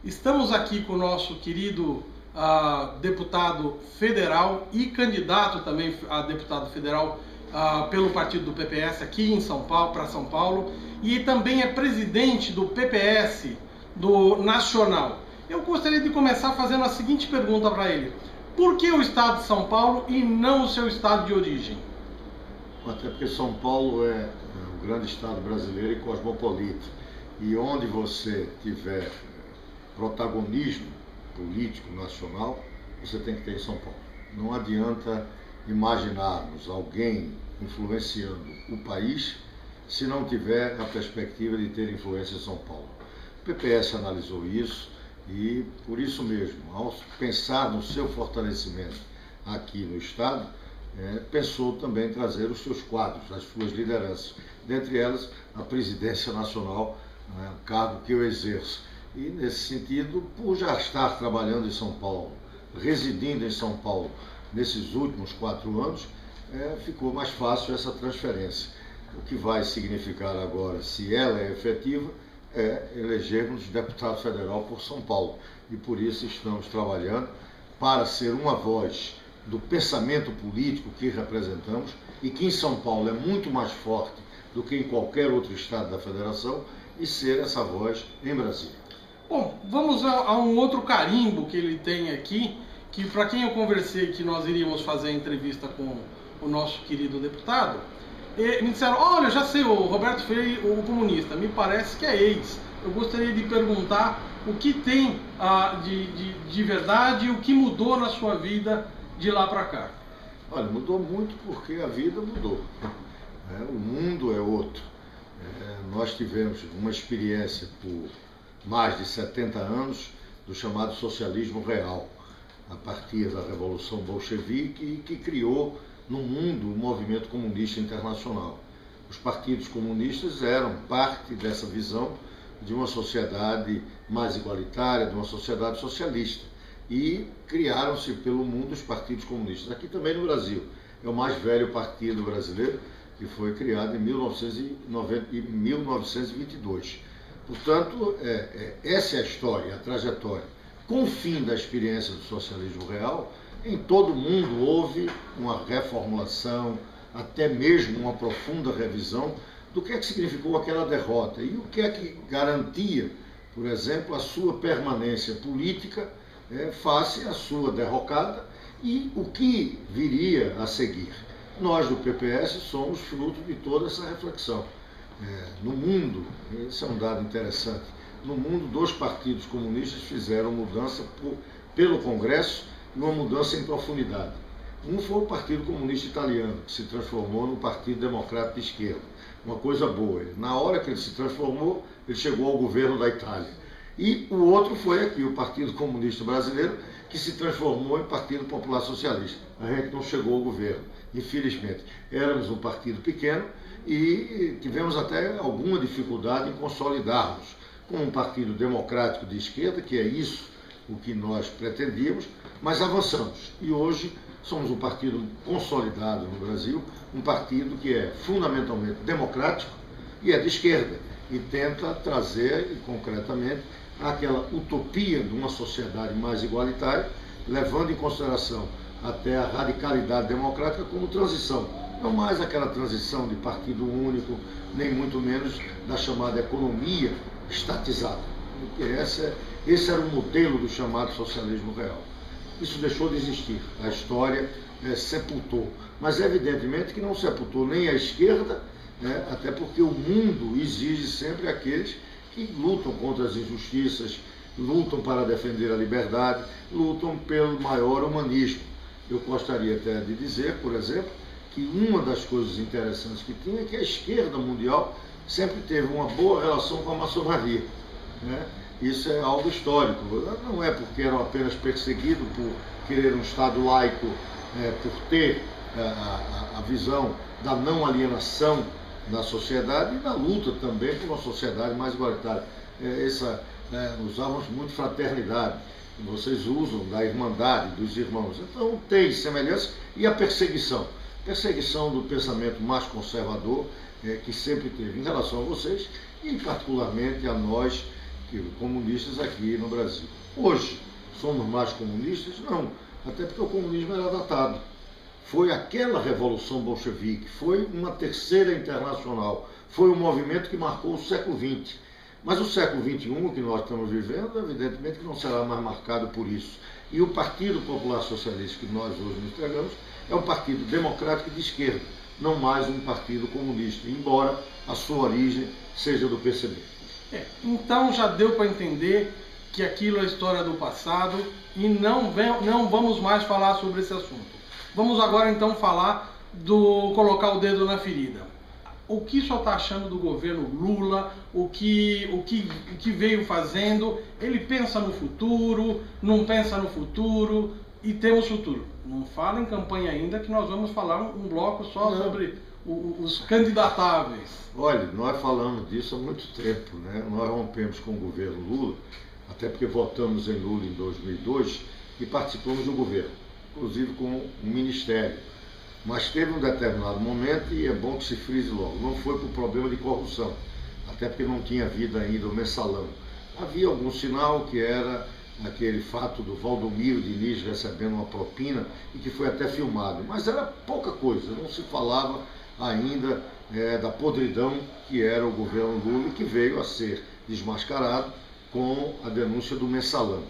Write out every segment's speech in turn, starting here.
Estamos aqui com o nosso querido deputado federal e candidato também a deputado federal pelo partido do PPS aqui em São Paulo, para São Paulo, e também é presidente do PPS do Nacional. Eu gostaria de começar fazendo a seguinte pergunta para ele: por que o estado de São Paulo e não o seu estado de origem? Até porque São Paulo é um grande estado brasileiro e cosmopolita. E onde você tiver protagonismo político nacional, você tem que ter em São Paulo. Não adianta imaginarmos alguém influenciando o país se não tiver a perspectiva de ter influência em São Paulo. O PPS analisou isso e, por isso mesmo, ao pensar no seu fortalecimento aqui no estado, pensou também em trazer os seus quadros, as suas lideranças, dentre elas a presidência nacional, cargo que eu exerço. E, nesse sentido, por já estar trabalhando em São Paulo, residindo em São Paulo nesses últimos 4 anos, ficou mais fácil essa transferência. O que vai significar agora, se ela é efetiva, é elegermos deputado federal por São Paulo. E por isso estamos trabalhando para ser uma voz do pensamento político que representamos e que em São Paulo é muito mais forte do que em qualquer outro estado da federação, e ser essa voz em Brasília. Bom, vamos a um outro carimbo que ele tem aqui, que para quem eu conversei que nós iríamos fazer a entrevista com o nosso querido deputado, me disseram: olha, já sei, o Roberto Freire, o comunista, me parece que é ex. Eu gostaria de perguntar o que tem de verdade, o que mudou na sua vida de lá para cá. Olha, mudou muito porque a vida mudou. O mundo é outro. Nós tivemos uma experiência por mais de 70 anos do chamado socialismo real, a partir da Revolução Bolchevique, que criou no mundo o movimento comunista internacional. Os partidos comunistas eram parte dessa visão de uma sociedade mais igualitária, de uma sociedade socialista. E criaram-se pelo mundo os partidos comunistas. Aqui também no Brasil. É o mais velho partido brasileiro, que foi criado em 1922. Portanto, essa é a história, a trajetória. Com o fim da experiência do socialismo real, em todo o mundo houve uma reformulação, até mesmo uma profunda revisão do que é que significou aquela derrota e o que é que garantia, por exemplo, a sua permanência política face à sua derrocada e o que viria a seguir. Nós do PPS somos fruto de toda essa reflexão. No mundo, esse é um dado interessante, no mundo 2 partidos comunistas fizeram mudança pelo Congresso e uma mudança em profundidade. Um foi o Partido Comunista Italiano, que se transformou no Partido Democrata de Esquerda. Uma coisa boa, na hora que ele se transformou, ele chegou ao governo da Itália. E o outro foi aqui, o Partido Comunista Brasileiro, que se transformou em Partido Popular Socialista. A gente não chegou ao governo, infelizmente. Éramos um partido pequeno e tivemos até alguma dificuldade em consolidarmos com um partido democrático de esquerda, que é isso o que nós pretendíamos, mas avançamos. E hoje somos um partido consolidado no Brasil, um partido que é fundamentalmente democrático e é de esquerda, e tenta trazer, concretamente, aquela utopia de uma sociedade mais igualitária, levando em consideração até a radicalidade democrática como transição. Não mais aquela transição de partido único, nem muito menos da chamada economia estatizada. Porque esse era o modelo do chamado socialismo real. Isso deixou de existir. A história sepultou. Mas evidentemente que não sepultou nem a esquerda, até porque o mundo exige sempre aqueles que lutam contra as injustiças, lutam para defender a liberdade, lutam pelo maior humanismo. Eu gostaria até de dizer, por exemplo, que uma das coisas interessantes que tinha é que a esquerda mundial sempre teve uma boa relação com a maçonaria. Isso é algo histórico. Não é porque eram apenas perseguidos por querer um Estado laico, por ter a visão da não alienação na sociedade e da luta também por uma sociedade mais igualitária. Usávamos muito fraternidade, vocês usam da irmandade dos irmãos. Então tem semelhança. E a perseguição do pensamento mais conservador que sempre teve em relação a vocês e particularmente a nós comunistas aqui no Brasil. Hoje, somos mais comunistas? Não, até porque o comunismo era datado. Foi aquela revolução bolchevique, foi uma terceira internacional, foi um movimento que marcou o século XX. Mas o século XXI, que nós estamos vivendo, evidentemente que não será mais marcado por isso. E o Partido Popular Socialista que nós hoje nos entregamos é um partido democrático de esquerda, não mais um partido comunista, embora a sua origem seja do PCB. Então já deu para entender que aquilo é história do passado e não vamos mais falar sobre esse assunto. Vamos agora então falar do colocar o dedo na ferida. O que o senhor está achando do governo Lula? O que veio fazendo? Ele pensa no futuro? Não pensa no futuro? E temos futuro. Não fala em campanha ainda, que nós vamos falar um bloco só sobre os candidatáveis. Olha, nós falamos disso há muito tempo, né? Nós rompemos com o governo Lula, até porque votamos em Lula em 2002 e participamos do governo, inclusive com um ministério. Mas teve um determinado momento, e é bom que se frise logo, não foi por problema de corrupção, até porque não tinha havido ainda o mensalão. Havia algum sinal que era aquele fato do Valdomiro Diniz recebendo uma propina e que foi até filmado, mas era pouca coisa, não se falava ainda da podridão que era o governo Lula e que veio a ser desmascarado com a denúncia do mensalão.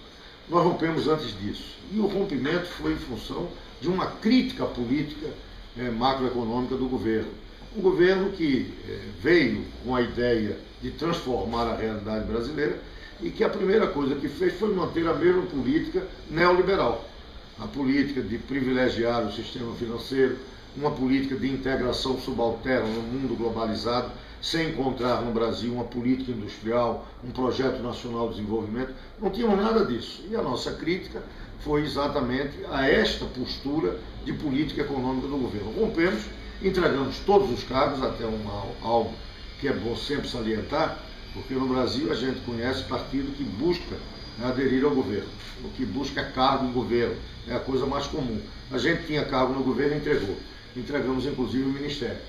Nós rompemos antes disso, e o rompimento foi em função de uma crítica política macroeconômica do governo. Um governo que veio com a ideia de transformar a realidade brasileira e que a primeira coisa que fez foi manter a mesma política neoliberal. A política de privilegiar o sistema financeiro, uma política de integração subalterna no mundo globalizado, sem encontrar no Brasil uma política industrial, um projeto nacional de desenvolvimento. Não tínhamos nada disso. E a nossa crítica foi exatamente a esta postura de política econômica do governo. Rompemos, entregamos todos os cargos, até algo que é bom sempre salientar, porque no Brasil a gente conhece partido que busca aderir ao governo, o que busca cargo em governo, é a coisa mais comum. A gente tinha cargo no governo e entregou. Entregamos inclusive o ministério.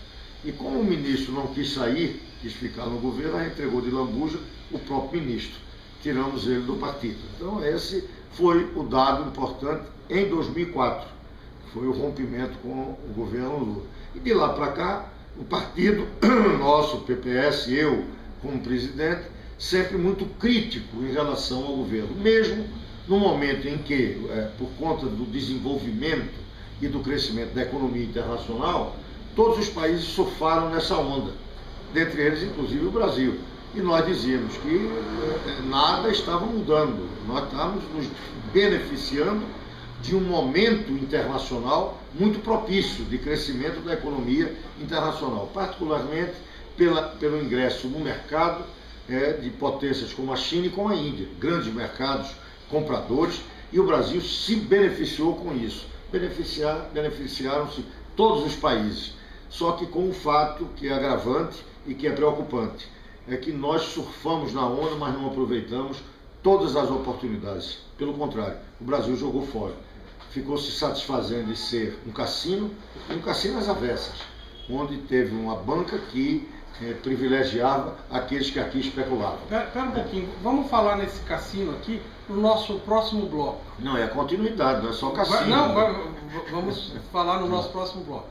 E como o ministro não quis sair, quis ficar no governo, a gente entregou de lambuja o próprio ministro. Tiramos ele do partido. Então esse foi o dado importante em 2004. Foi o rompimento com o governo Lula. E de lá para cá, o partido nosso, o PPS, eu como presidente, sempre muito crítico em relação ao governo. Mesmo no momento em que, por conta do desenvolvimento e do crescimento da economia internacional, todos os países surfaram nessa onda, dentre eles inclusive o Brasil. E nós dizíamos que nada estava mudando, nós estávamos nos beneficiando de um momento internacional muito propício de crescimento da economia internacional, particularmente pelo ingresso no mercado de potências como a China e como a Índia, grandes mercados compradores, e o Brasil se beneficiou com isso. Beneficiaram-se todos os países, só que com um fato que é agravante e que é preocupante, é que nós surfamos na onda, mas não aproveitamos todas as oportunidades. Pelo contrário, o Brasil jogou fora. Ficou se satisfazendo de ser um cassino, e um cassino às avessas, onde teve uma banca que privilegiava aqueles que aqui especulavam. Espera um pouquinho, vamos falar nesse cassino aqui no nosso próximo bloco. Não, é a continuidade, não é só cassino. Não, vamos falar no nosso próximo bloco.